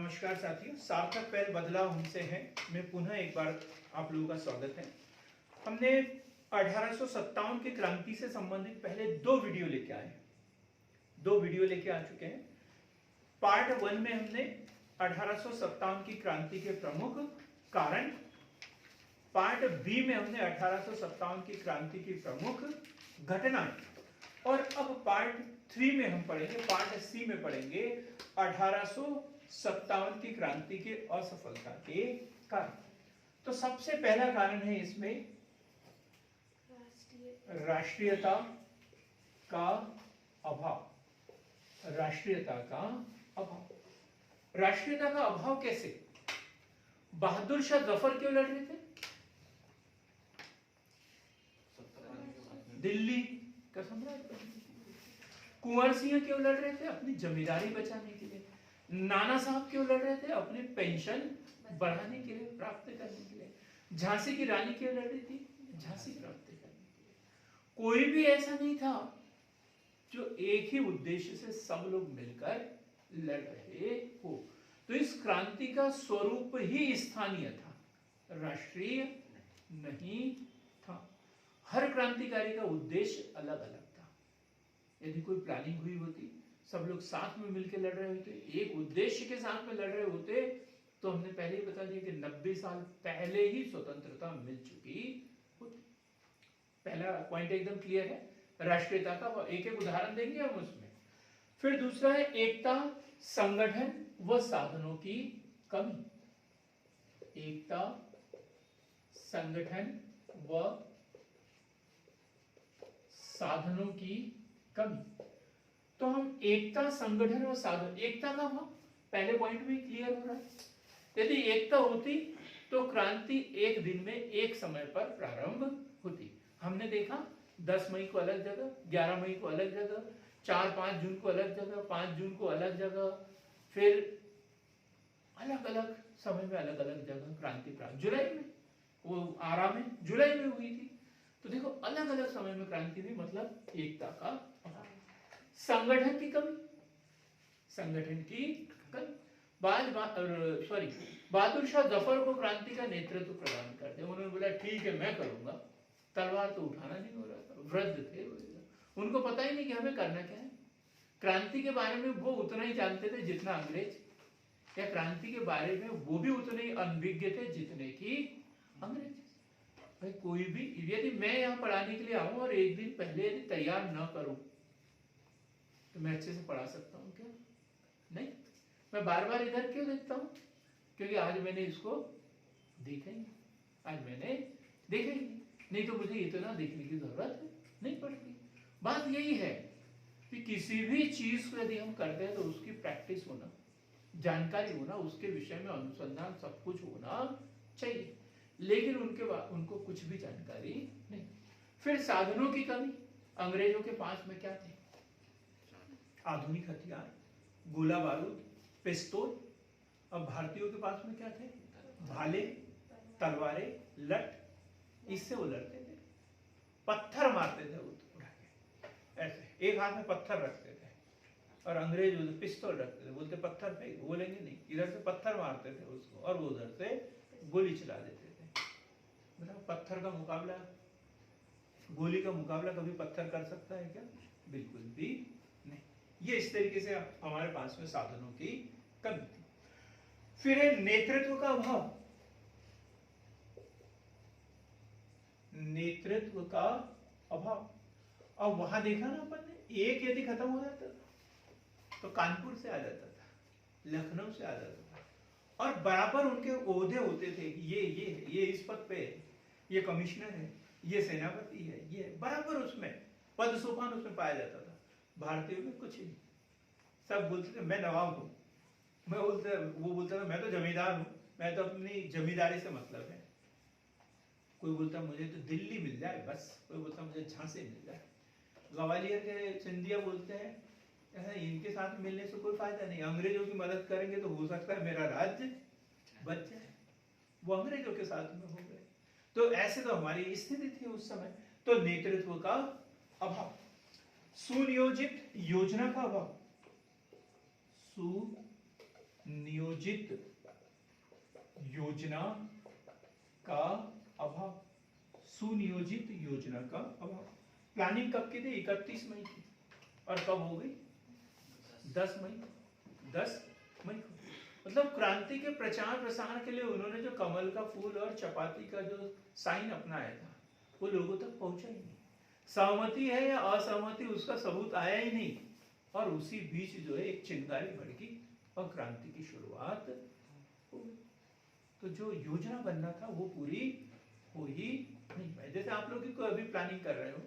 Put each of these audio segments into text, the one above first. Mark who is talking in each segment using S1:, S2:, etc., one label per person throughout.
S1: नमस्कार साथियों, सार्थक पहल बदलाव हमसे है में पुनः एक बार आप लोगों का स्वागत है। हमने 1857 की क्रांति से संबंधित पहले दो वीडियो लेके आ चुके हैं। पार्ट 1 में हमने 1857 की क्रांति के प्रमुख कारण, पार्ट बी में हमने 1857 की क्रांति की प्रमुख घटनाएं, और अब पार्ट 3 में हम पढ़ेंगे, पार्ट सी में पढ़ेंगे 1857 की क्रांति के असफलता के कारण। तो सबसे पहला कारण है इसमें राष्ट्रीयता का अभाव। राष्ट्रीयता का अभाव, राष्ट्रीयता का अभाव कैसे? बहादुर शाह जफर क्यों लड़ रहे थे? दिल्ली का सम्राट। कुंवर सिंह क्यों लड़ रहे थे? अपनी जमींदारी बचाने के लिए। नाना साहब क्यों लड़ रहे थे? अपनी पेंशन बढ़ाने के लिए, प्राप्त करने के लिए। झांसी की रानी क्यों लड़ रही थी? झांसी प्राप्त करने के लिए। कोई भी ऐसा नहीं था जो एक ही उद्देश्य से सब लोग मिलकर लड़ रहे हो। तो इस क्रांति का स्वरूप ही स्थानीय था, राष्ट्रीय नहीं था। हर क्रांतिकारी का उद्देश्य अलग अलग था। यदि कोई प्लानिंग हुई होती, सब लोग साथ में मिलकर लड़ रहे होते, एक उद्देश्य के साथ में लड़ रहे होते, तो हमने पहले ही बता दिया कि 90 साल पहले ही स्वतंत्रता मिल चुकी होती। पहला पॉइंट एकदम क्लियर है, राष्ट्रीयता का। एक एक उदाहरण देंगे हम उसमें। फिर दूसरा है एकता, संगठन व साधनों की कमी। एकता, संगठन व साधनों की कमी। तो हम एकता, संगठन और साधन, एकता का भाव पहले पॉइंट में क्लियर हो रहा है। यदि एकता होती तो क्रांति एक दिन में एक समय पर प्रारंभ होती। हमने देखा 10 मई को अलग जगह, 11 मई को अलग जगह, 4-5 जून को अलग जगह, 5 जून को अलग जगह, फिर अलग अलग समय में अलग अलग जगह क्रांति प्रारंभ। जुलाई में वो आरा में जुलाई में हुई थी। तो देखो अलग अलग समय में क्रांति हुई, मतलब एकता का अभाव। संगठन की कमी, संगठन की कमी। बहादुर शाह जफर को क्रांति का नेतृत्व प्रदान करते, उन्होंने बोला ठीक है मैं करूंगा। तलवार तो उठाना नहीं हो रहा था, वृद्ध थे, उनको पता ही नहीं कि हमें करना क्या है। क्रांति के बारे में वो उतना ही जानते थे जितना अंग्रेज, या क्रांति के बारे में वो भी उतने ही अनभिज्ञ थे जितने की अंग्रेज। भाई कोई भी, यदि मैं यहाँ पढ़ाने के लिए आऊं और एक दिन पहले यदि तैयार न करूं तो मैं अच्छे से पढ़ा सकता हूं क्या? नहीं। मैं बार बार इधर क्यों देखता हूं? क्योंकि आज मैंने इसको देखा ही, आज मैंने देखा ही नहीं तो मुझे इतना देखने की जरूरत नहीं पड़ती। बात यही है कि किसी भी चीज को यदि हम करते हैं तो उसकी प्रैक्टिस होना, जानकारी होना, उसके विषय में अनुसंधान सब कुछ होना चाहिए, लेकिन उनको कुछ भी जानकारी नहीं। फिर साधनों की कमी। अंग्रेजों के पास में क्या थे? आधुनिक हथियार, गोला बारूद, पिस्तौल। अब भारतीयों के पास में क्या थे? भाले, तलवारें, लठ। इससे वो लड़ते थे, पत्थर मारते थे उड़ा के, ऐसे एक हाथ में पत्थर रखते थे, और अंग्रेज उधर पिस्तौल रखते थे, बोलते पत्थर फेंक, बोलेंगे नहीं, इधर से पत्थर मारते थे उसको और वो उधर से गोली चला देते थे। मतलब पत्थर का मुकाबला, गोली का मुकाबला कभी पत्थर कर सकता है क्या? बिल्कुल भी नहीं। ये इस तरीके से हमारे पास में साधनों की कमी थी। फिर है नेतृत्व का अभाव। नेतृत्व का अभाव। अब वहां देखा ना अपन ने, एक यदि खत्म हो जाता तो कानपुर से आ जाता था, लखनऊ से आ जाता था, और बराबर उनके ओहदे होते थे। ये इस पद पे है, ये कमिश्नर है, ये सेनापति है, ये बराबर उसमें पद सोपान उसमें पाया जाता था। भारतीयों में कुछ नहीं, सब बोलते थे मैं नवाब हूं, वो बोलता था मैं तो जमींदार हूं, मैं तो अपनी जमींदारी से मतलब है। कोई बोलता मुझे तो दिल्ली मिल जाए बस, कोई बोलता मुझे झांसी मिल जाए। ग्वालियर के सिंधिया बोलते हैं इनके साथ मिलने से कोई फायदा नहीं, अंग्रेजों की मदद करेंगे तो हो सकता है मेरा राज्य बच जाए। वो अंग्रेजों के साथ में हो गए। तो ऐसे तो हमारी स्थिति थी उस समय। तो नेतृत्व का अभाव, सुनियोजित योजना का अभाव, सुनियोजित
S2: सुनियोजित योजना का अभाव, सुनियोजित योजना का अभाव। प्लानिंग कब की थी? 31 मई की, और कब हो गई? 10 मई को। मतलब क्रांति के प्रचार प्रसार के लिए उन्होंने जो कमल का फूल और चपाती का जो साइन अपनाया था वो लोगों तक पहुंचा ही नहीं। सहमति है या असहमति उसका सबूत आया ही नहीं, और उसी बीच जो है एक चिंगारी भड़की और क्रांति की शुरुआत हो गई। तो जो योजना बनना था वो पूरी हो ही नहीं पाई। जैसे आप लोग को अभी प्लानिंग कर रहे हो,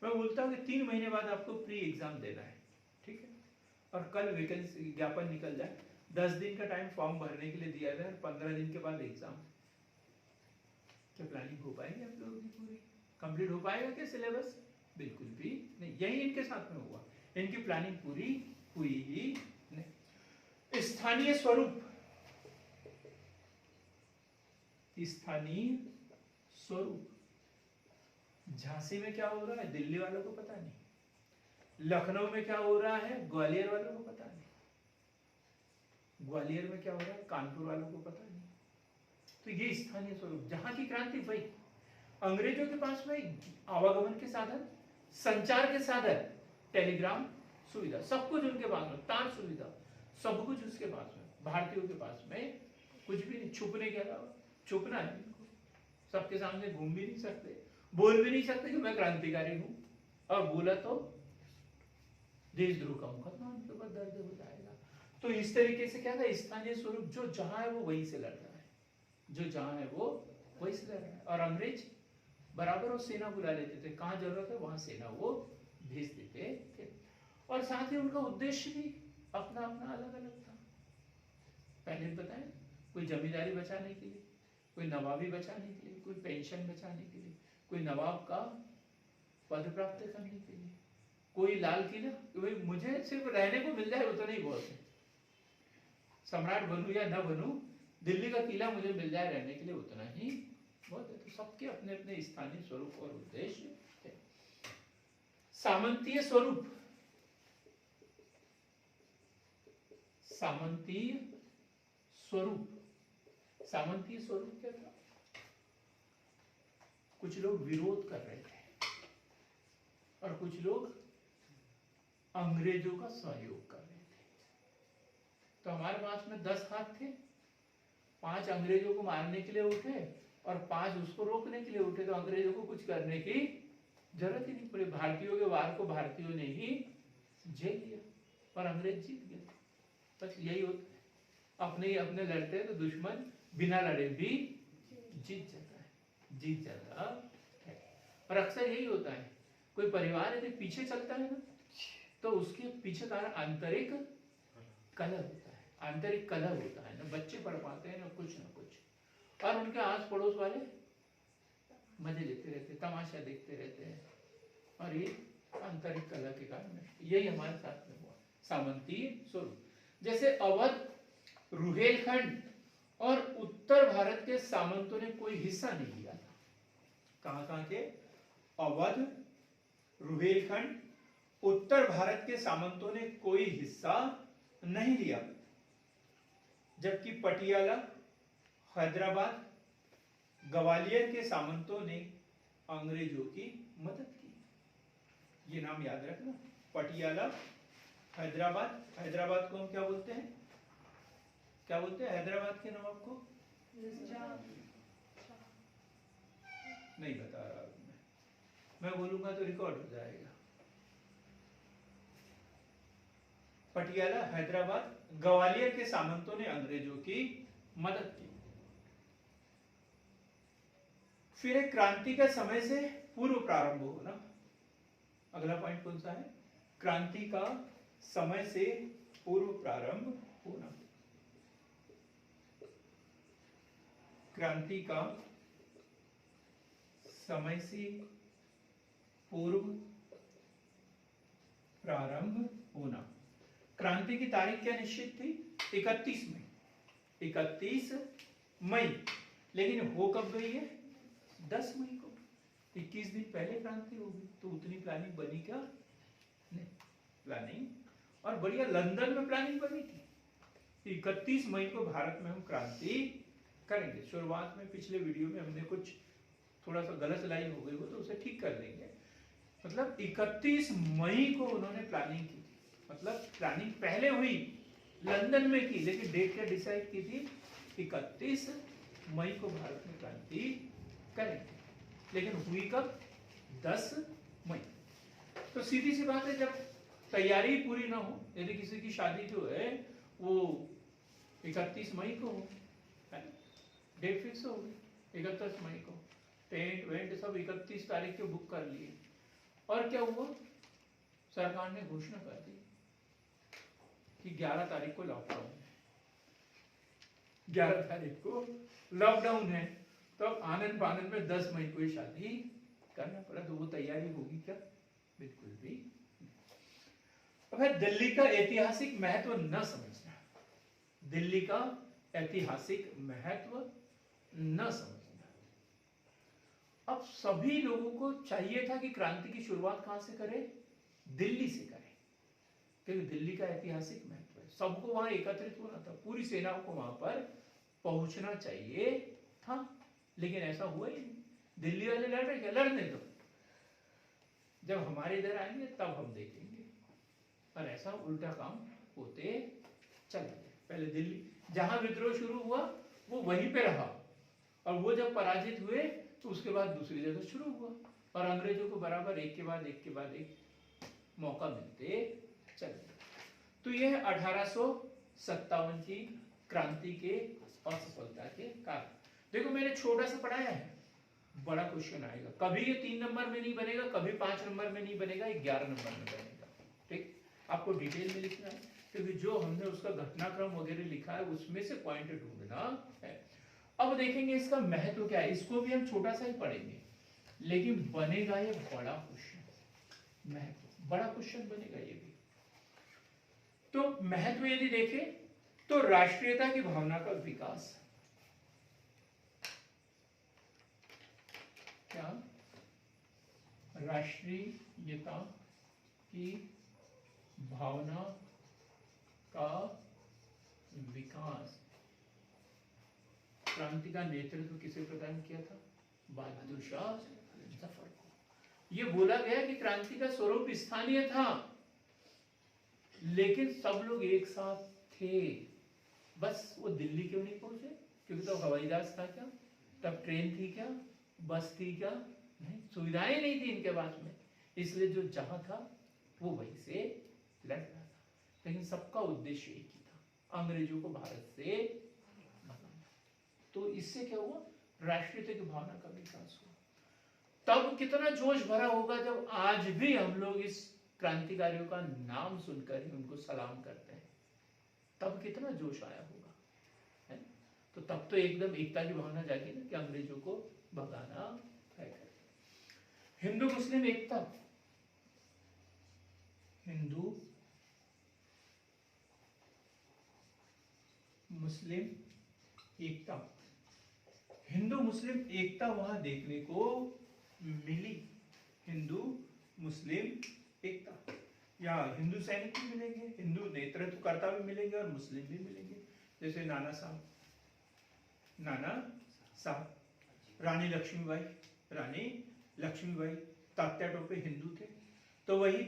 S2: मैं बोलता हूँ कि 3 महीने बाद आपको प्री एग्जाम देना है, ठीक है, और कल वैकेंसी ज्ञापन निकल जाए, 10 दिन का टाइम फॉर्म भरने के लिए दिया गया है, 15 दिन के बाद एग्जाम। क्या प्लानिंग हो पाएगी आप लोगों की पूरी? कंप्लीट हो पाएगा क्या सिलेबस? बिल्कुल भी नहीं। यही इनके साथ में हुआ, इनकी प्लानिंग पूरी हुई ही नहीं। स्थानीय स्वरूप, स्थानीय स्वरूप, झांसी में क्या हो रहा है दिल्ली वालों को पता नहीं, लखनऊ में क्या हो रहा है ग्वालियर वालों को पता नहीं, ग्वालियर में क्या हो रहा है कानपुर वालों को पता नहीं। तो ये स्थानीय स्वरूप, जहां की क्रांति वही। अंग्रेजों के पास में आवागमन के साधन, संचार के साधन, टेलीग्राम सुविधा, सब कुछ उनके पास में, तार सुविधा, सब कुछ उसके पास में। भारतीयों के पास में कुछ भी नहीं, छुपने के अलावा। छुपना है इनको, सबके सामने घूम भी नहीं सकते, बोल भी नहीं सकते कि मैं क्रांतिकारी हूं, और बोला तो देशद्रोह का मुकदमा उनके ऊपर दर्ज हो जाएगा। तो इस तरीके से क्या था, स्थानीय स्वरूप, जो जहां है वो वहीं से लड़ रहा है, जो जहां है वो वहीं से लड़ रहा है। और अंग्रेज बराबर वो सेना बुला लेते थे, कहां जरूरत है वहां सेना वो भेज देते थे। और साथ ही उनका उद्देश्य भी अपना अपना अलग अलग था। पहले बताएं, कोई जमींदारी बचाने के लिए, कोई नवाबी बचाने के लिए, कोई पेंशन बचाने के लिए, कोई नवाब का पद प्राप्त करने के लिए, कोई लाल किला, कोई मुझे सिर्फ रहने को मिल जाए उतना ही बहुत है, सम्राट बनूं या न बनूं, दिल्ली का किला मुझे मिल जाए रहने के लिए उतना ही बहुत है। तो सबके अपने अपने स्थानीय स्वरूप और उद्देश्य है। सामंतीय स्वरूप, सामंतीय स्वरूप, सामंतीय स्वरूप क्या था? कुछ लोग विरोध कर रहे थे और कुछ लोग अंग्रेजों का सहयोग कर रहे थे। तो हमारे पास में 10 हाथ थे, 5 अंग्रेजों को मारने के लिए उठे और 5 उसको रोकने के लिए उठे, तो अंग्रेजों को कुछ करने की जरूरत ही नहीं पड़ी। भारतीयों के वार को भारतीयों ने ही झेल लिया और अंग्रेज जीत गए। बस यही होता है, अपने ही अपने लड़ते हैं तो दुश्मन बिना लड़े भी जीत जाता है, जीत जाता है। और अक्सर यही होता है, कोई परिवार यदि पीछे चलता है ना, तो उसके पीछे का आंतरिक कलह होता है, आंतरिक कलह होता है ना, बच्चे पढ़ पाते हैं ना कुछ, और उनके आस पड़ोस वाले मजे लेते रहते, तमाशा देखते रहते हैं, और ये आंतरिक कलह के कारण यही हमारे साथ में हुआ। सामंतीय स्वरूप, जैसे अवध, रुहेलखंड और उत्तर भारत के सामंतों ने कोई हिस्सा नहीं लिया था। कहां के? अवध, रुहेलखंड, उत्तर भारत के सामंतों ने कोई हिस्सा नहीं लिया, जबकि पटियाला, हैदराबाद, ग्वालियर के सामंतों ने अंग्रेजों की मदद की। ये नाम याद रखना, पटियाला, हैदराबाद। हैदराबाद को हम क्या बोलते हैं? क्या बोलते हैं हैदराबाद के नवाब को? नहीं बता रहा मैं बोलूंगा तो रिकॉर्ड हो जाएगा। पटियाला, हैदराबाद, ग्वालियर के सामंतों ने अंग्रेजों की मदद की। फिर एक क्रांति का समय से पूर्व प्रारंभ होना। अगला पॉइंट कौन सा है? क्रांति का समय से पूर्व प्रारंभ होना। क्रांति का समय से पूर्व प्रारंभ होना। क्रांति की तारीख क्या निश्चित थी? 31 मई। 31 मई, लेकिन हो कब गई है? 10 मई को। 21 दिन पहले क्रांति होगी, तो उतनी प्लानिंग बनी क्या? नहीं, प्लानिंग और बढ़िया लंदन में प्लानिंग बनी थी। 31 मई को भारत में हम क्रांति करेंगे। शुरुआत में पिछले वीडियो में हमने कुछ थोड़ा सा गलत लाइन हो गई हो तो उसे ठीक कर लेंगे। मतलब 31 मई को उन्होंने प्लानिंग की थी, मतलब प्लानिंग पहले हुई लंदन में की, लेकिन डेट क्या डिसाइड की थी, 31 मई को भारत में क्रांति करेंगे। लेकिन हुई कब? 10 मई। तो सीधी सी बात है, जब तैयारी पूरी ना हो, यदि किसी की शादी जो है वो 31 मई को हो, डेट फिक्स हो गई 31 मई को, टेंट वेंट सब 31 तारीख को बुक कर लिए, और क्या हुआ, सरकार ने घोषणा कर दी कि 11 तारीख को लॉकडाउन है, 11 तारीख को लॉकडाउन है। तो अब आनंद फानंद में 10 मई को ही शादी करना पड़ा। तो वो तैयारी होगी क्या? बिल्कुल भी नहीं। अब है दिल्ली का ऐतिहासिक महत्व न समझना, दिल्ली का ऐतिहासिक महत्व न समझना। अब सभी लोगों को चाहिए था कि क्रांति की शुरुआत कहां से करें? दिल्ली से करें, क्योंकि दिल्ली का ऐतिहासिक महत्व है। सबको वहां एकत्रित होना था, पूरी सेनाओं को वहां पर पहुंचना चाहिए था, लेकिन ऐसा हुआ ही नहीं। दिल्ली वाले लड़ रहे, क्या लड़ने दो, जब हमारे इधर आएंगे तब हम देखेंगे। और ऐसा उल्टा काम होते चला गया। पहले दिल्ली, जहां विद्रोह शुरू हुआ वो वहीं पे रहा, और वो जब पराजित हुए तो उसके बाद दूसरी जगह शुरू हुआ, और अंग्रेजों को बराबर एक के बाद एक मौका मिलते चले गए। तो यह 1857 की क्रांति के असफलता के कारण। देखो मैंने छोटा सा पढ़ाया है, बड़ा क्वेश्चन आएगा। कभी ये 3 नंबर में नहीं बनेगा, कभी 5 नंबर में नहीं बनेगा, 11 नंबर में बनेगा। ठीक, आपको डिटेल में लिखना है, क्योंकि जो हमने उसका घटनाक्रम वगैरह लिखा है उसमें से पॉइंट ढूंढना है। अब देखेंगे इसका महत्व क्या है। इसको भी हम छोटा सा ही पढ़ेंगे, लेकिन बनेगा ये बड़ा क्वेश्चन, महत्व बड़ा क्वेश्चन बनेगा ये भी। तो महत्व यदि देखें तो राष्ट्रीयता की भावना का विकास, क्या राष्ट्रीयता की भावना का विकास। क्रांति का नेतृत्व किसे प्रदान किया था? बहादुर शाह जफर को। यह बोला गया कि क्रांति का स्वरूप स्थानीय था, लेकिन सब लोग एक साथ थे। बस वो दिल्ली क्यों नहीं पहुंचे? क्योंकि तब हवाई जहाज था क्या? तब ट्रेन थी क्या? बस थी क्या? नहीं, सुविधाएं नहीं थी इनके पास में, इसलिए जो जहां था वो वहीं से लड़ रहा था। लेकिन सबका उद्देश्य एक ही था, अंग्रेजों को भारत से भगाना। तो इससे क्या हुआ? राष्ट्रीयता की भावना का विकास हुआ। तब कितना जोश भरा होगा जब आज भी हम लोग इस क्रांतिकारियों का नाम सुनकर ही उनको सलाम करते हैं। तब कितना जोश आया होगा, है? तो तब तो एकदम एकता की भावना जागी ना कि अंग्रेजों को भगाना है। हिंदू मुस्लिम एकता, हिंदू मुस्लिम एकता, हिंदू मुस्लिम एकता वहां देखने को मिली। हिंदू मुस्लिम एकता, यहाँ हिंदू सैनिक भी मिलेंगे, हिंदू नेतृत्वकर्ता भी मिलेंगे और मुस्लिम भी मिलेंगे। जैसे नाना साहब, रानी लक्ष्मीबाई, तात्या टोपे हिंदू थे, तो वही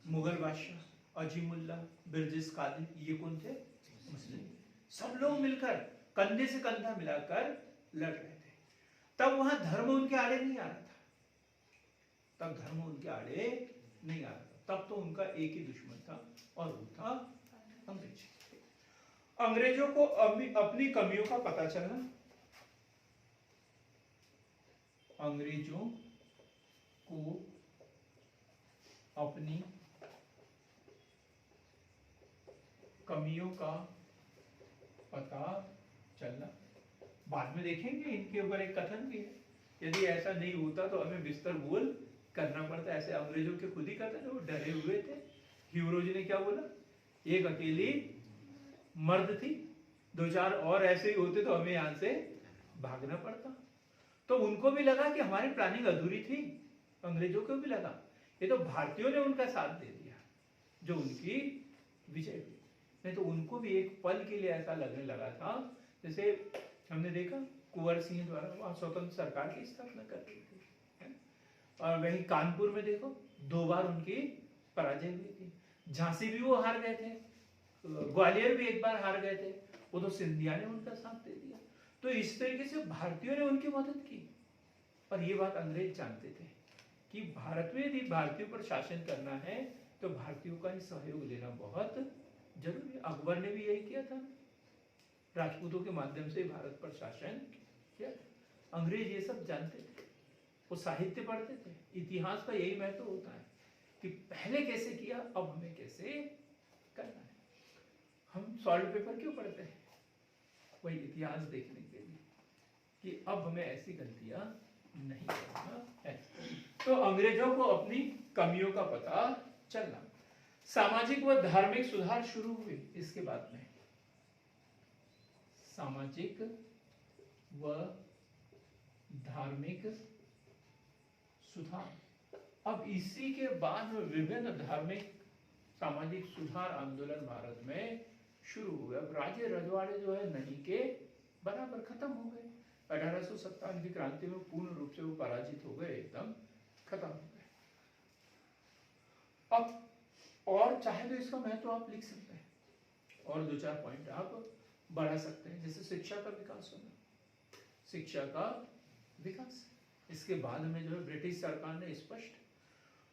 S2: मुगल बादशाह अजीमुल्ला, बिरजिस कादिर, ये कौन थे? मुस्लिम। सब लोग मिलकर कंधे से कंधा मिलाकर लड़ रहे थे। तब वहां धर्म उनके आड़े नहीं आ रहा था, तब तो उनका एक ही दुश्मन था, और वो था अंग्रेज। अंग्रेजों को अपनी कमियों का पता चला, अंग्रेजों को अपनी कमियों का पता चलना। बाद में देखेंगे इनके ऊपर एक कथन भी है, यदि ऐसा नहीं होता तो हमें बिस्तर गोल करना पड़ता। ऐसे अंग्रेजों के खुद ही कथन, वो डरे हुए थे। ह्यूरो जी ने क्या बोला? एक अकेली मर्द थी, 2-4 और ऐसे ही होते तो हमें यहां से भागना पड़ता। तो उनको भी लगा कि हमारी प्लानिंग अधूरी थी, अंग्रेजों को भी लगा। ये तो भारतीयों ने उनका साथ दे दिया, जो उनकी विजय हुई। नहीं तो उनको भी एक पल के लिए ऐसा लगने लगा था जैसे हमने देखा कुंवर सिंह द्वारा वहां स्वतंत्र सरकार की स्थापना कर दी थी, है? और वहीं कानपुर में देखो 2 बार उनकी पराजय हुई थी। झांसी भी वो हार गए थे, ग्वालियर भी एक बार हार गए थे, वो तो सिंधिया ने उनका साथ दे दिया। तो इस तरीके से भारतीयों ने उनकी मदद की। और ये बात अंग्रेज जानते थे कि भारत में यदि भारतीयों पर शासन करना है तो भारतीयों का ही सहयोग लेना बहुत जरूरी है। अकबर ने भी यही किया था, राजपूतों के माध्यम से भारत पर शासन किया। अंग्रेज ये सब जानते थे, वो साहित्य पढ़ते थे। इतिहास का यही महत्व होता है कि पहले कैसे किया, अब हमें कैसे करना है। हम सॉल्ट पेपर क्यों पढ़ते हैं? वही इतिहास देखने के लिए कि अब हमें ऐसी गलतियां नहीं करना है। तो अंग्रेजों को अपनी कमियों का पता चलना। सामाजिक व धार्मिक सुधार शुरू हुए इसके बाद में। सामाजिक व धार्मिक सुधार। अब इसी के बाद में विभिन्न धार्मिक सामाजिक सुधार आंदोलन भारत में शुरू हुए। अब राज्य रजवाड़े जो है नहीं के बराबर खत्म हो गए। 1857 की क्रांति में पूर्ण रूप से वो पराजित हो गए, एकदम खत्म हो गए। अब और चाहे तो इसका महत्व आप लिख सकते हैं और 2-4 पॉइंट आप बढ़ा सकते हैं, जैसे शिक्षा का विकास होना, शिक्षा का विकास। इसके बाद में जो है ब्रिटिश सरकार ने स्पष्ट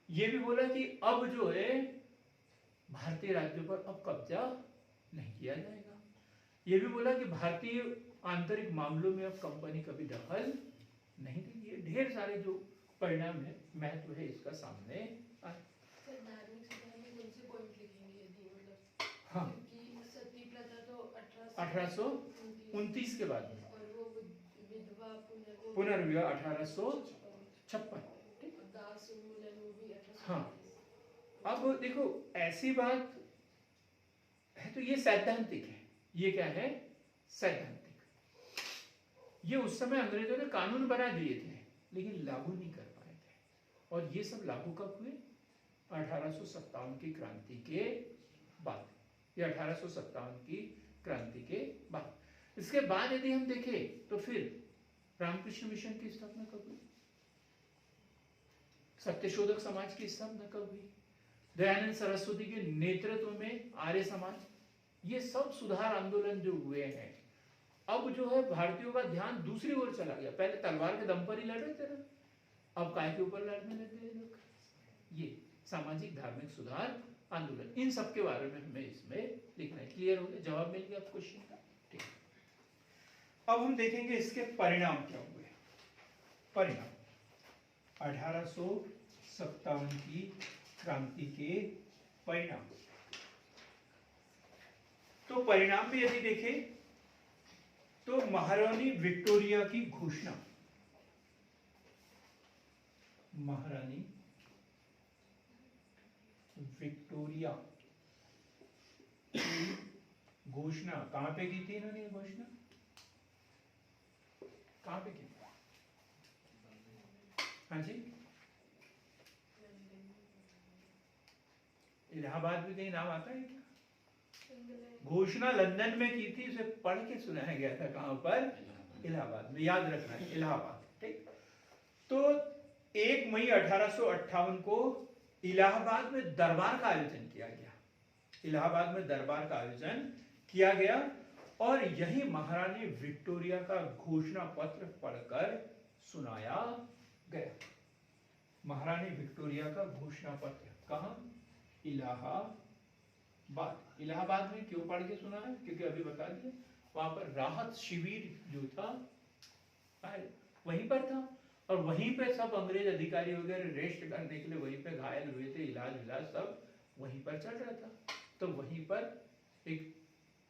S2: ये भी बोला कि अब जो है भारतीय राज्यों पर अब कब्जा नहीं किया जाएगा। ये भी बोला कि भारतीय आंतरिक मामलों में अब कंपनी कभी दखल नहीं देगी। ये ढेर सारे जो परिणाम है, महत्व है इसका सामने आए। हाँ, 1829 के बाद में पुनर्विवाह 1856। हाँ, अब देखो ऐसी बात है तो ये सैद्धांतिक है। ये क्या है? सैद्धांतिक। ये उस समय अंग्रेजों ने कानून बना दिए थे लेकिन लागू नहीं कर पाए थे। और ये सब लागू कब हुए? 1857 की क्रांति के बाद। ये 1857 की क्रांति के बाद। इसके बाद यदि हम देखें तो फिर रामकृष्ण मिशन की स्थापना कब हुई? सत्यशोधक समाज की स्थापना कब हुई? दयानंद सरस्वती के नेतृत्व में आर्य समाज, ये सब सुधार आंदोलन जो हुए हैं। अब जो है भारतीयों का ध्यान दूसरी ओर चला गया। पहले तलवार के दम पर ही लड़ रहे थे ना, अब काय के ऊपर लड़ने लग गए लोग। ये सामाजिक धार्मिक सुधार आंदोलन, इन सब के बारे में हमें इसमें लिखना है। क्लियर हो गया? जवाब मिल गया क्वेश्चन का? ठीक। अब हम देखेंगे इसके परिणाम क्या हुए। परिणाम 1857 की क्रांति के परिणाम। तो परिणाम में यदि देखें तो महारानी विक्टोरिया की घोषणा, महारानी विक्टोरिया की घोषणा कहां पे की थी इन्होंने? घोषणा कहां पे की? हाँ जी, इलाहाबाद में कहीं नाम आता है क्या? घोषणा लंदन में की थी, उसे पढ़ के सुनाया गया था। कहां पर? इलाहाबाद में। याद रखना है, इलाहाबाद। ठीक। तो 1 मई 1858 को इलाहाबाद में दरबार का आयोजन किया गया। इलाहाबाद में दरबार का आयोजन किया गया और यही महारानी विक्टोरिया का घोषणा पत्र पढ़कर सुनाया गया। महारानी विक्टोरिया का घोषणा पत्र कहां? इलाहाबाद। इलाहाबाद में क्यों पढ़ के सुना है? क्योंकि अभी बता दिया, वहां पर राहत शिविर जो था वहीं पर था और वहीं पे सब अंग्रेज अधिकारी वगैरह रेस्ट करने के लिए वहीं पे घायल हुए थे। इलाज सब वहीं पर चल रहा था। तो वहीं पर एक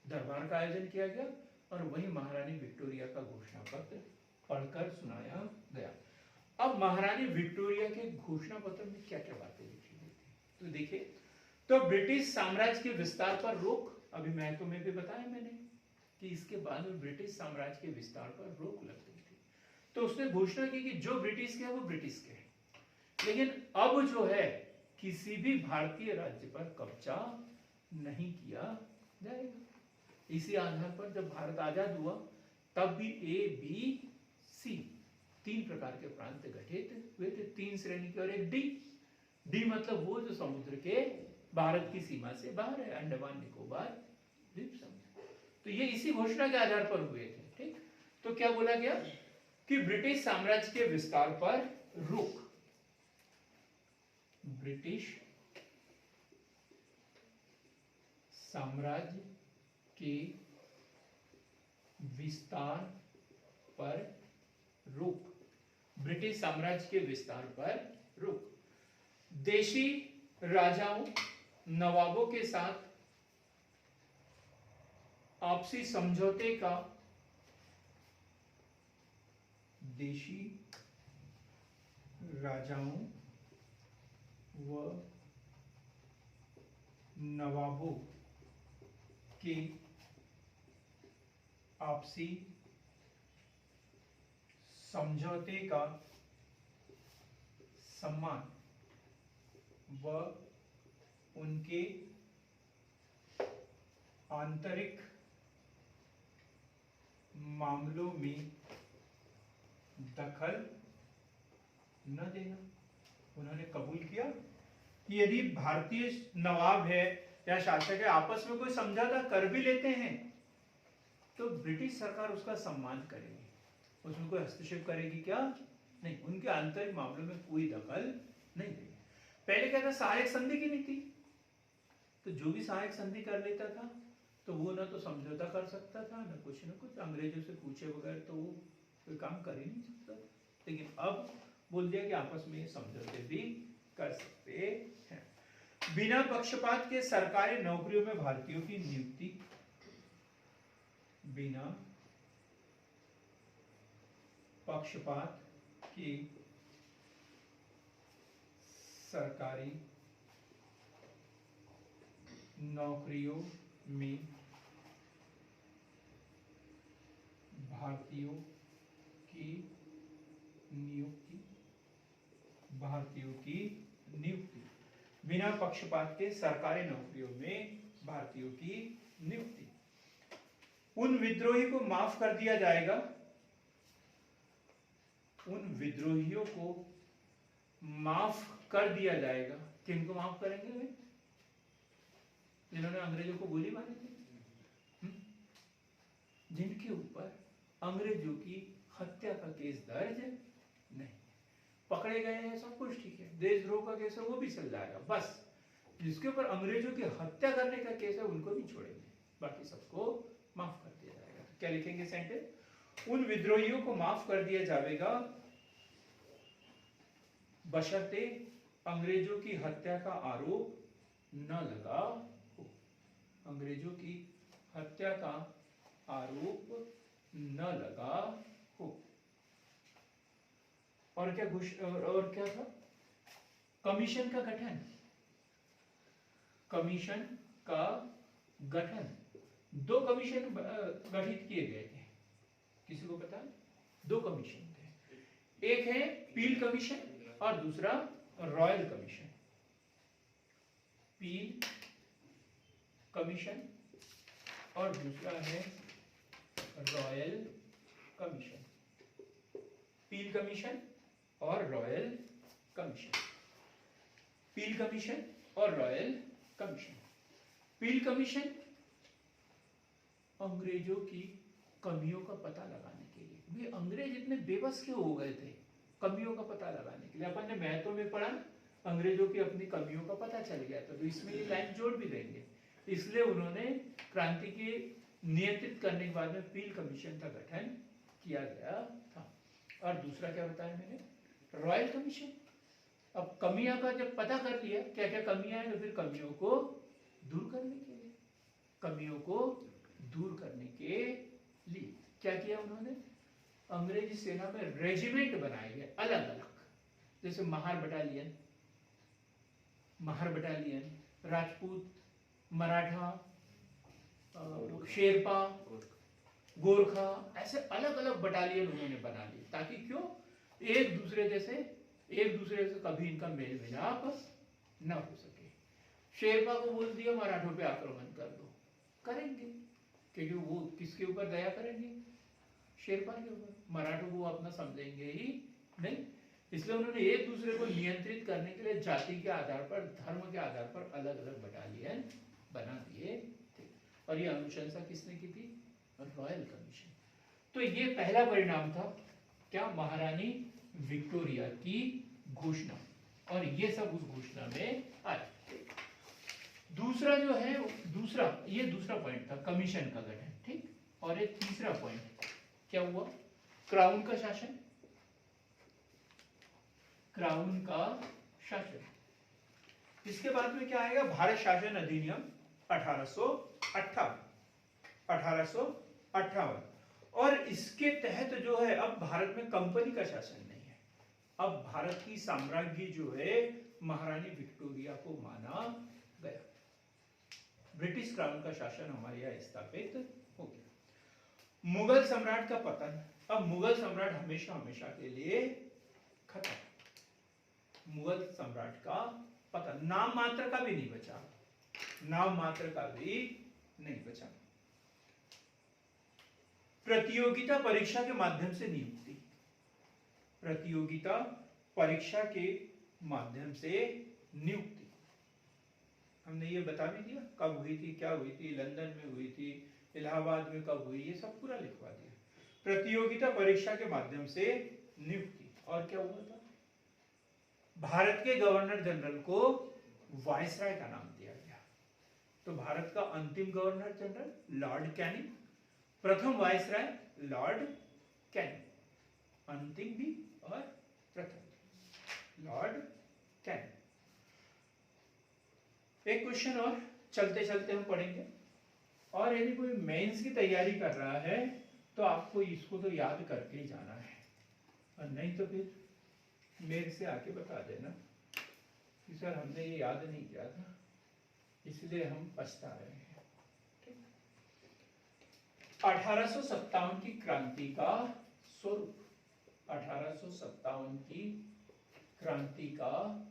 S2: दरबार का आयोजन किया गया और वहीं महारानी विक्टोरिया का घोषणा पत्र पढ़कर सुनाया गया। अब महारानी विक्टोरिया के घोषणा पत्र में क्या क्या बातें लिखी गई थी तो देखिए। तो ब्रिटिश साम्राज्य के विस्तार पर रोक, अभी महत्व में भी बताया मैंने कि इसके बाद में ब्रिटिश साम्राज्य के विस्तार पर रोक लग गई थी। तो उसने घोषणा की कि जो ब्रिटिश के है वो ब्रिटिश के है, लेकिन अब जो है किसी भी भारतीय राज्य पर कब्जा नहीं किया
S1: जाएगा। इसी आधार पर जब भारत आजाद हुआ तब भी ए बी सी 3 प्रकार के प्रांत गठित हुए थे, 3 श्रेणी के, और एक डी। डी मतलब वो जो समुद्र के भारत की सीमा से बाहर है, अंडमान निकोबार द्वीप समूह। तो ये इसी घोषणा के आधार पर हुए थे। ठीक, तो क्या बोला गया कि ब्रिटिश साम्राज्य के विस्तार पर रोक, ब्रिटिश साम्राज्य के विस्तार पर रोक, ब्रिटिश साम्राज्य के विस्तार पर रोक, देशी राजाओं नवाबों के साथ आपसी समझौते का, देशी राजाओं व नवाबों के आपसी समझौते का सम्मान व उनके आंतरिक मामलों में दखल न देना। उन्होंने कबूल किया कि यदि भारतीय नवाब है या शासक है आपस में कोई समझौता कर भी लेते हैं तो ब्रिटिश सरकार उसका सम्मान करेगी, उसमें कोई हस्तक्षेप करेगी क्या? नहीं, उनके आंतरिक मामलों में कोई दखल नहीं देगी। पहले क्या था, सहायक संधि की नीति, तो जो भी सहायक संधि कर लेता था तो वो ना तो समझौता कर सकता था ना कुछ अंग्रेजों से पूछे बगैर तो वो कोई काम कर ही नहीं सकता। लेकिन अब बोल दिया कि आपस में समझौते भी कर सकते हैं। बिना पक्षपात के सरकारी नौकरियों में भारतीयों की नियुक्ति, बिना पक्षपात की सरकारी नौकरियों में भारतीयों की नियुक्ति, भारतीयों की नियुक्ति, बिना पक्षपात के सरकारी नौकरियों में भारतीयों की नियुक्ति। उन विद्रोही को माफ कर दिया जाएगा, उन विद्रोहियों को माफ कर दिया जाएगा। किनको माफ करेंगे वे? जिन्होंने अंग्रेजों को गोली मारी थी, जिनके ऊपर अंग्रेजों की हत्या का केस दर्ज नहीं, पकड़े गए हैं सब कुछ ठीक है, देशद्रोह का केस है वो भी चल जाएगा, बस जिसके ऊपर अंग्रेजों की हत्या करने का केस है उनको नहीं छोड़ेंगे, बाकी सबको माफ कर दिया जाएगा। तो क्या लिखेंगे सेंटेंस? उन विद्रोहियों को माफ कर दिया जाएगा बशर्ते अंग्रेजों की हत्या का आरोप न लगा हो, अंग्रेजों की हत्या का आरोप न लगा हो। और क्या था? कमीशन का गठन, कमीशन का गठन, 2 कमीशन गठित किए गए थे, किसी को पता है? 2 कमीशन थे, एक है पील कमीशन और दूसरा रॉयल कमीशन। पील कमीशन और दूसरा है रॉयल कमीशन। पील कमीशन और रॉयल कमीशन, पील कमीशन और रॉयल कमीशन। पील कमीशन अंग्रेजों की कमियों का पता लगाने के लिए, वे अंग्रेज इतने बेबस क्यों हो गए थे कमियों का पता लगाने के लिए। अपन ने महत्व में पढ़ा अंग्रेजों की अपनी कमियों का पता चल गया था, तो इसमें ये लाइन जोड़ भी देंगे। इसलिए उन्होंने क्रांति के नियंत्रित करने के बाद में पील कमीशन का गठन किया गया था। और दूसरा क्या बताया मैंने? Royal commission. अब कमियां का जब पता कर लिया क्या क्या कमियां हैं तो फिर कमियों को दूर करने के लिए, कमियों को दूर करने के लिए क्या किया उन्होंने? अंग्रेजी सेना में रेजिमेंट बनाए गए अलग अलग, जैसे महार बटालियन, राजपूत, मराठा, शेरपा, गोरखा, ऐसे अलग अलग बटालियन उन्होंने बना लिए, ताकि क्यों? एक दूसरे से कभी इनका मेल मिलाप न हो सके। शेरपा को बोल दिया मराठों पे आक्रमण कर दो, करेंगे, क्योंकि वो किसके ऊपर दया करेंगे? शेरपा के ऊपर। मराठों को अपना समझेंगे ही नहीं, इसलिए उन्होंने एक दूसरे को नियंत्रित करने के लिए जाति के आधार पर, धर्म के आधार पर अलग अलग बटालियन बना दिए थे। और ये अनुशंसा किसने की थी? Royal commission. तो ये पहला परिणाम था क्या? महारानी विक्टोरिया की घोषणा, और ये सब उस घोषणा में आए। दूसरा जो है, ये दूसरा पॉइंट था कमीशन का गठन, ठीक। और एक तीसरा पॉइंट क्या हुआ? क्राउन का शासन। क्राउन का शासन। इसके बाद में क्या आएगा? भारत शासन अधिनियम 1858। और इसके तहत जो है, अब भारत में कंपनी का शासन नहीं है, अब भारत की साम्राज्य जो है महारानी विक्टोरिया को माना गया। ब्रिटिश क्राउन का शासन हमारे यहाँ स्थापित हो गया। मुगल सम्राट का पतन। अब मुगल सम्राट हमेशा हमेशा के लिए खत्म। मुगल सम्राट का पतन, नाम मात्र का भी नहीं बचा, नाम मात्र का भी नहीं बचा। प्रतियोगिता परीक्षा के माध्यम से नियुक्ति। प्रतियोगिता परीक्षा के माध्यम से नियुक्ति हमने ये बता भी दिया कब हुई थी, क्या हुई थी, लंदन में हुई थी, इलाहाबाद में कब हुई, ये सब पूरा लिखवा दिया। प्रतियोगिता परीक्षा के माध्यम से नियुक्ति। और क्या हुआ था? भारत के गवर्नर जनरल को वायसराय का नाम दिया गया। तो भारत का अंतिम गवर्नर जनरल लॉर्ड कैनिंग, प्रथम वायसराय लॉर्ड कैनिंग, अंतिम भी और प्रथम लॉर्ड कैनिंग। एक क्वेश्चन और चलते चलते हम पढ़ेंगे, और यदि कोई मेंस की तैयारी कर रहा है तो आपको इसको तो याद करके ही जाना है, और नहीं तो फिर मेरे से आके बता देना कि सर हमने ये याद नहीं किया था, इसलिए हम पछता रहे हैं। ठीक। 1857 की क्रांति का स्वरूप। 1857 की क्रांति का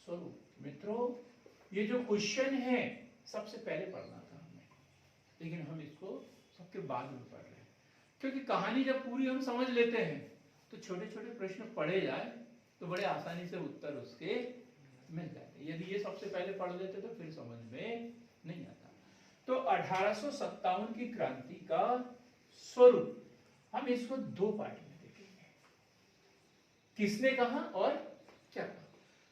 S1: स्वरूप। मित्रों, ये जो क्वेश्चन है सबसे पहले पढ़ना था हमें, लेकिन हम इसको सबके बाद में पढ़ रहे हैं, क्योंकि कहानी जब पूरी हम समझ लेते हैं तो छोटे छोटे प्रश्न पढ़े जाए तो बड़े आसानी से उत्तर उसके मिल जाते। यदि ये सबसे पहले पढ़ लेते तो फिर समझ में नहीं आता। तो 1857 की क्रांति का स्वरूप, हम इसको दो पार्ट में देखेंगे, किसने कहा और क्या कहा।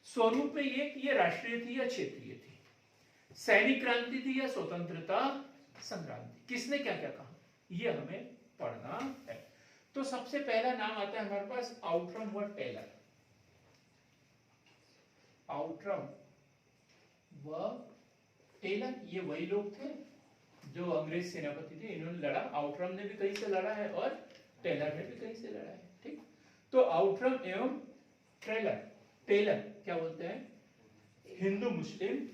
S1: स्वरूप में ये राष्ट्रीय थी या क्षेत्रीय थी, सैनिक क्रांति थी या स्वतंत्रता संग्राम थी, किसने क्या क्या कहा, ये हमें पढ़ना है। तो सबसे पहला नाम आता है हमारे पास आउटरम व टेलर। आउटरम व टेलर ये वही लोग थे जो अंग्रेज सेनापति थे, इन्होंने लड़ा। आउटरम ने भी कहीं से लड़ा है और टेलर ने भी कहीं से लड़ा है। ठीक। तो आउटरम एवं टेलर, टेलर क्या बोलते हैं? हिंदू मुस्लिम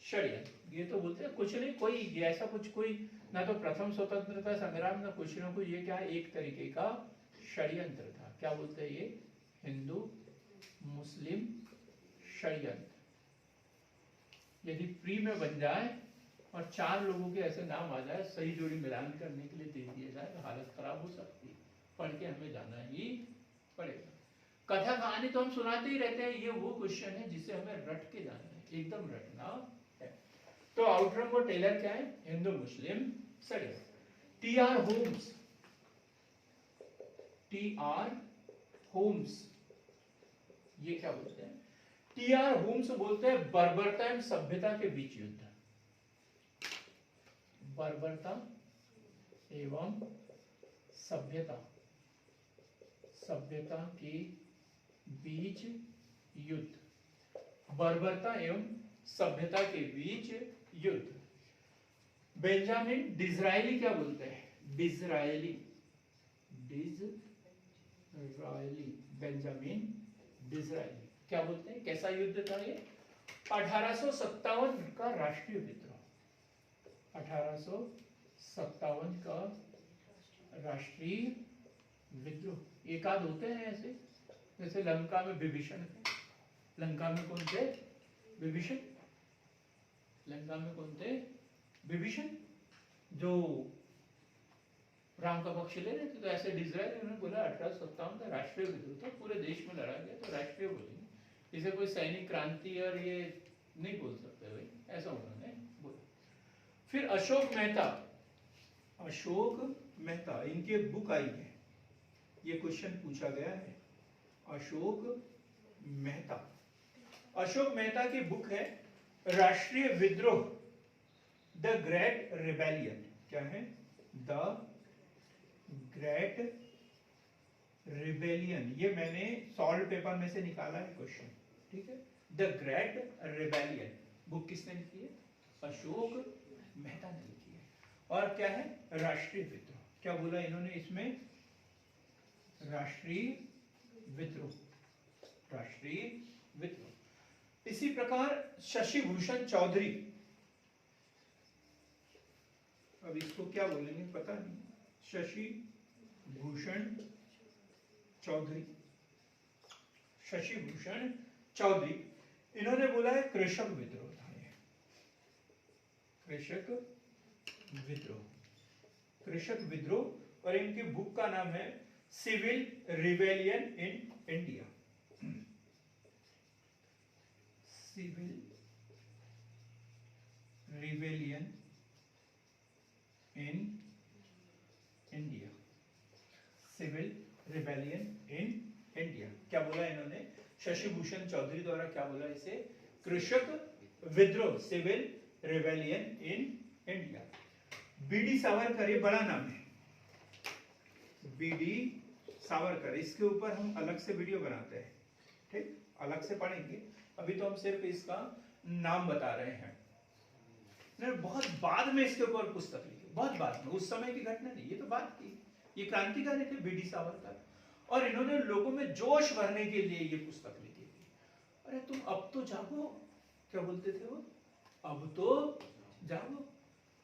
S1: षड्यंत्र। ये तो बोलते हैं कुछ नहीं, कोई ऐसा कुछ कोई ना तो प्रथम स्वतंत्रता संग्राम ना कुछ, ये क्या एक तरीके का षड्यंत्र था। क्या बोलते हैं ये? हिंदू मुस्लिम षड्यंत्र। यदि प्री में बन जाए और चार लोगों के ऐसे नाम आ जाए, सही जोड़ी मिलान करने के लिए दे दिए जाए, तो हालत खराब हो सकती है। पढ़ के हमें जाना ही पड़ेगा। कथा कहानी तो हम सुनाते ही रहते हैं, ये वो क्वेश्चन है जिसे हमें रट के जाना है, एकदम रटना है। तो आउटरम व टेलर क्या है? हिंदू मुस्लिम षड्यंत्र। टी.आर. Holmes, TR. होम्स ये क्या बोलते हैं? टी.आर. होम्स बोलते हैं बर्बरता एवं सभ्यता के बीच युद्ध। बर्बरता एवं सभ्यता, सभ्यता के बीच युद्ध। बर्बरता एवं सभ्यता के बीच युद्ध। बेंजामिन डिज़रायली क्या बोलते हैं? डिज़रायली, डिज़रायली, बेंजामिन डिज़रायली क्या बोलते हैं? कैसा युद्ध था ये? 1857 का राष्ट्रीय विद्रोह। 1857 का राष्ट्रीय विद्रोह। एक आध होते हैं ऐसे, जैसे लंका में विभीषण थे। लंका में कौन थे? विभीषण। लंका में कौन थे? विभीषण।
S2: जो राम का पक्ष ले रहे थे, तो ऐसे डिसरायल उन्होंने बोला 1857 का राष्ट्रीय विद्रोह था, पूरे देश में लड़ा गया, तो राष्ट्रीय बोलेंगे, इसे कोई सैनिक क्रांति और ये नहीं बोल सकते भाई, ऐसा उन्होंने बोला। फिर अशोक मेहता इनके बुक आई है, ये क्वेश्चन पूछा गया है। अशोक मेहता की बुक है राष्ट्रीय विद्रोह, द ग्रेट रिबेलियन। क्या है? The great rebellion. ये मैंने सॉल्व पेपर में से निकाला है क्वेश्चन, ठीक है। द ग्रेट रिबेलियन बुक किसने लिखी है? अशोक मेहता ने लिखी है। और क्या है? राष्ट्रीय विद्रोह। क्या बोला इन्होंने इसमें? राष्ट्रीय विद्रोह। इसी प्रकार शशि भूषण चौधरी, अब इसको क्या बोलेंगे पता नहीं, शशि भूषण चौधरी, इन्होंने बोला है कृषक विद्रोह था ये, कृषक विद्रोह। और इनकी बुक का नाम है civil rebellion in India. Civil rebellion in India. Civil rebellion in India. क्या बोला इन्होंने? शशि भूषण चौधरी द्वारा क्या बोला इसे? कृषक विद्रोह, civil rebellion in India. B D Savarkar, ये बड़ा नाम है, बीडी सावरकर, इसके ऊपर हम अलग से वीडियो बनाते हैं, ठीक, अलग से पढ़ेंगे। अभी तो हम सिर्फ इसका नाम बता रहे हैं। बहुत बाद में इसके ऊपर पुस्तक लिखी, बहुत बाद में, उस समय की घटना नहीं, ये तो बात की। ये क्रांतिकारी थे बीडी सावरकर, और इन्होंने लोगों में जोश भरने के लिए ये पुस्तक लिखी थी। अरे तुम अब तो जागो, क्या बोलते थे वो? अब तो जागो।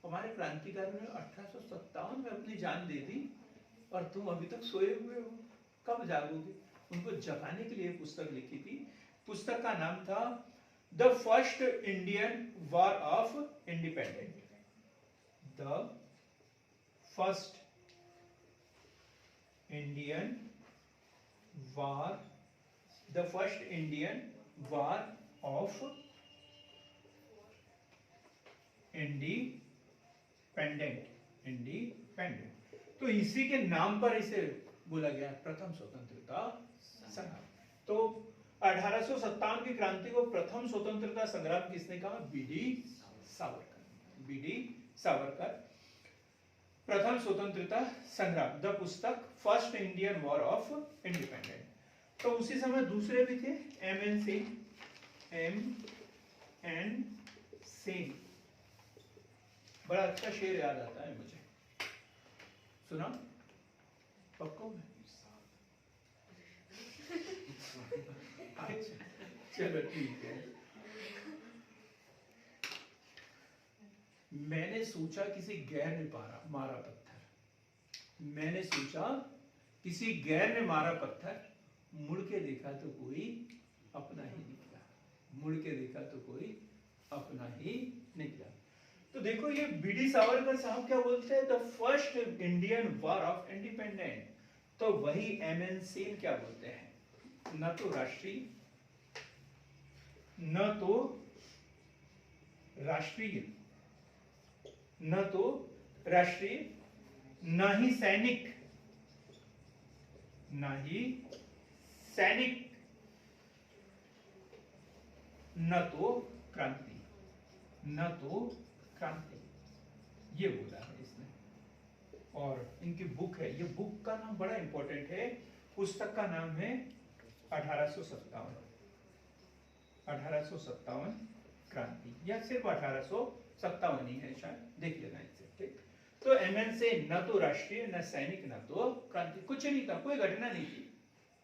S2: हमारे क्रांतिकारियों ने 1857 में अपनी जान दे दी और तुम अभी तक सोए हुए हो, कब जागोगे? उनको जगाने के लिए पुस्तक लिखी थी। पुस्तक का नाम था the first Indian war of independence. The first Indian war, the first Indian war of independent. तो इसी के नाम पर इसे बोला गया प्रथम स्वतंत्रता संग्राम। तो 1857 की क्रांति को प्रथम स्वतंत्रता संग्राम किसने कहा? बीडी सावरकर। प्रथम स्वतंत्रता संग्राम, द पुस्तक first Indian war of independent. तो उसी समय दूसरे भी थे, एम एन सेन। बड़ा अच्छा शेर याद आता है मुझे, सुना पक्को में? अच्छा चलो ठीक है। मैंने सोचा किसी गैर ने मारा पत्थर, मैंने सोचा किसी गैर ने मारा पत्थर, मुड़ के देखा तो कोई अपना ही निकला, मुड़ के देखा तो कोई अपना ही निकला। तो देखो ये बीडी सावरकर साहब क्या बोलते हैं? The first Indian war of independent. तो वही एम.एन. सेन क्या बोलते हैं? न तो राष्ट्रीय, न तो राष्ट्रीय, न ही सैनिक, न तो क्रांति, ये बोला है इसने। और इनकी बुक है, ये बुक का नाम बड़ा इंपॉर्टेंट है, पुस्तक का नाम है 1857 क्रांति, या सिर्फ 1857 ही है शायद, देख लेना इसे, ठीक। तो एम.एन. से न तो राष्ट्रीय, न सैनिक, न तो क्रांति, कुछ नहीं था, कोई घटना नहीं थी,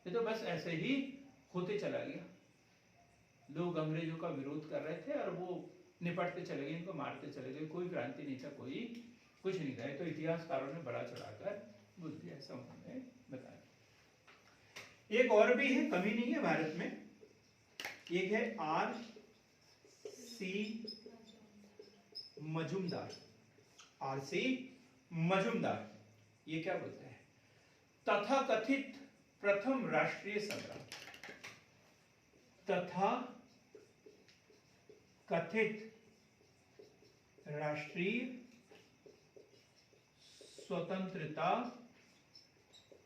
S2: ये तो बस ऐसे ही होते चला गया। लोग अंग्रेजों का विरोध कर रहे थे और वो निपटते चले गए, इनको मारते चले गए, कोई क्रांति नहीं था, कोई कुछ नहीं था। तो इतिहासकारों ने बड़ा चढ़ाकर बोल दिया, ऐसा उन्होंने बताया। एक और भी है, कमी नहीं है भारत में, एक है R.C. आरसी मजूमदार, ये क्या बोलते हैं? तथाकथित प्रथम राष्ट्रीय संग्राम, तथा कथित राष्ट्रीय स्वतंत्रता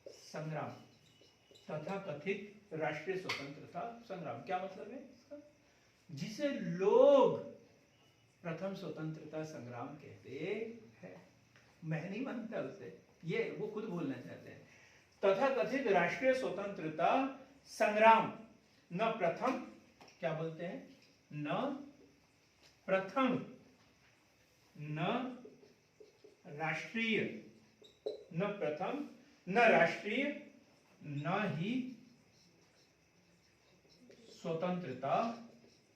S2: संग्राम, तथा कथित राष्ट्रीय स्वतंत्रता संग्राम, क्या मतलब है इसका? जिसे लोग प्रथम स्वतंत्रता संग्राम कहते हैं। मैं नहीं मानता उसे, ये वो खुद बोलना चाहते हैं। तथा कथित राष्ट्रीय स्वतंत्रता संग्राम, न प्रथम, क्या बोलते हैं? न प्रथम, न राष्ट्रीय, न प्रथम, न राष्ट्रीय, न ही स्वतंत्रता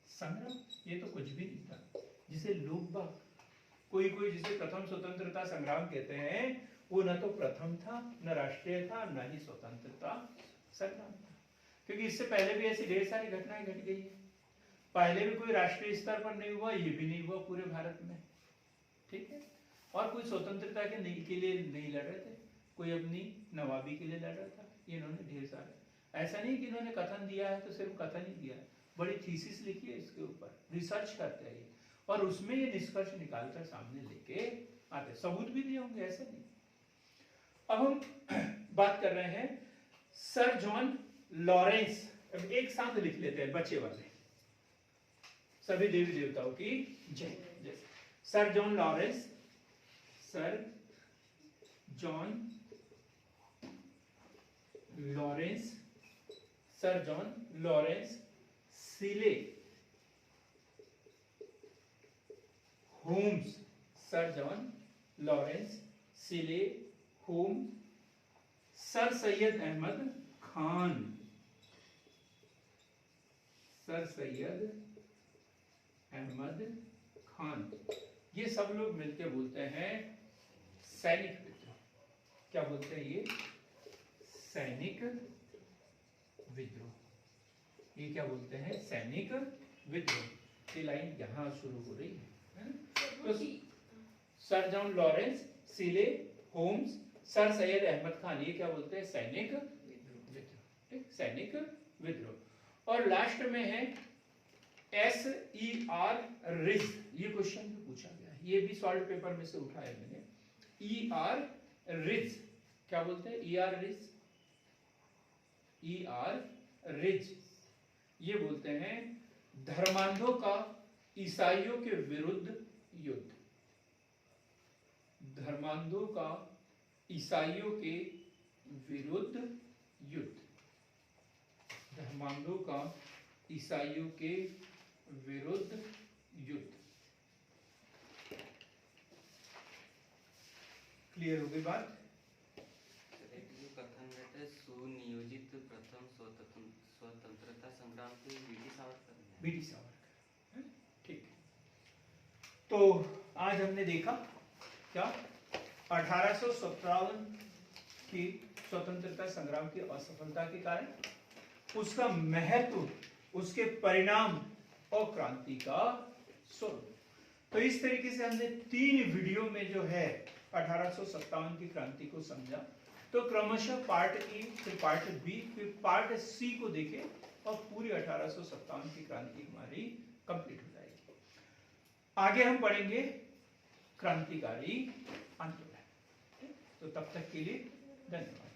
S2: संग्राम, ये तो कुछ भी नहीं था। जिसे लोग बाग कोई जिसे प्रथम स्वतंत्रता संग्राम कहते हैं, वो न तो प्रथम था, न राष्ट्रीय था, न ही स्वतंत्रता संग्राम था। क्योंकि इससे पहले भी ऐसी ढेर सारी घटनाएं घट गई है। पहले भी कोई राष्ट्रीय स्तर पर नहीं हुआ, ये भी नहीं हुआ पूरे भारत में, ठीक है। और कोई स्वतंत्रता के लिए नहीं लड़ रहे थे, कोई अपनी नवाबी के लिए लड़ रहा था। इन्होंने ढेर सारे, ऐसा नहीं कि इन्होंने कथन दिया है तो सिर्फ कथन ही दिया है, बड़ी थीसिस लिखी है इसके ऊपर, रिसर्च करते हैं और उसमें ये निष्कर्ष निकालकर सामने लेके आते, सबूत भी दिए होंगे, ऐसे नहीं। अब हम बात कर रहे हैं सर जॉन लॉरेंस। अब एक साथ लिख लेते हैं बच्चे वाले, सभी देवी देवताओं की जय जय। Sir John Lawrence, sir John Lawrence, sir John Lawrence Seeley Holmes, sir John Lawrence Seeley Holmes, sir Syed Ahmad Khan, sir Syed Ahmad Khan, ये सब लोग मिलकर बोलते हैं सैनिक विद्रोह। क्या बोलते हैं ये? सैनिक विद्रोह। ये क्या बोलते हैं? सैनिक विद्रोह। ये लाइन यहां शुरू हो रही है। तो sir John Lawrence Seeley Holmes, sir Syed Ahmad Khan, ये क्या बोलते हैं? सैनिक विद्रोह, ठीक, सैनिक विद्रोह। और लास्ट में है SER रिज, ये क्वेश्चन भी पूछा गया है, ये भी सॉल्व पेपर में से उठाया मैंने। ER रिज, क्या बोलते हैं? ER रिज, ER रिज, ये बोलते हैं धर्मांधों का ईसाइयों के विरुद्ध युद्ध। धर्मांधों का ईसाइयों के विरुद्ध युद्ध, धर्मांधों का ईसाइयों के विरुद्ध युद्ध। क्लियर हो गई बात?
S3: कथन रहता है सुनियोजित प्रथम स्वतंत्रता संग्राम के बीटी सावरकर,
S2: ठीक है। तो आज हमने देखा क्या 1857 की स्वतंत्रता संग्राम की असफलता के कारण, उसका महत्व, उसके परिणाम और क्रांति का स्वरूप। तो इस तरीके से हमने 3 वीडियो में जो है 1857 की क्रांति को समझा। तो क्रमशः पार्ट ए, फिर पार्ट बी, फिर पार्ट सी को देखें और पूरी 1857 की क्रांति हमारी कंप्लीट हो जाएगी। आगे हम पढ़ेंगे क्रांतिकारी आंदोलन। तो तब तक के लिए धन्यवाद।